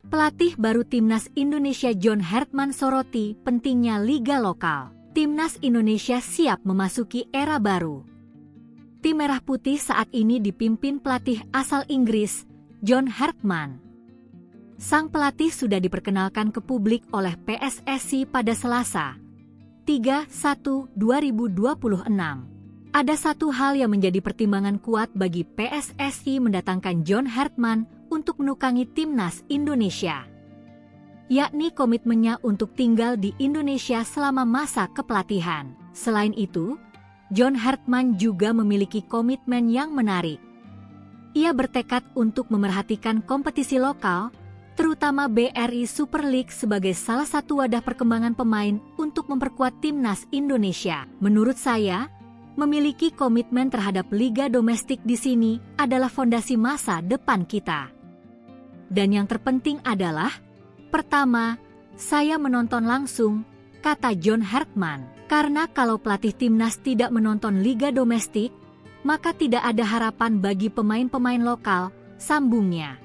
Pelatih baru Timnas Indonesia John Hartman soroti pentingnya liga lokal. Timnas Indonesia siap memasuki era baru. Tim Merah Putih saat ini dipimpin pelatih asal Inggris, John Hartman. Sang pelatih sudah diperkenalkan ke publik oleh PSSI pada Selasa, 31/2026. Ada satu hal yang menjadi pertimbangan kuat bagi PSSI mendatangkan John Hartman untuk menukangi Timnas Indonesia, yakni komitmennya untuk tinggal di Indonesia selama masa kepelatihan. Selain itu, John Hartman juga memiliki komitmen yang menarik. Ia bertekad untuk memerhatikan kompetisi lokal, terutama BRI Super League sebagai salah satu wadah perkembangan pemain untuk memperkuat Timnas Indonesia. Menurut saya, memiliki komitmen terhadap liga domestik di sini adalah fondasi masa depan kita. Dan yang terpenting adalah, pertama, saya menonton langsung, kata John Hartman. Karena kalau pelatih timnas tidak menonton liga domestik, maka tidak ada harapan bagi pemain-pemain lokal, sambungnya.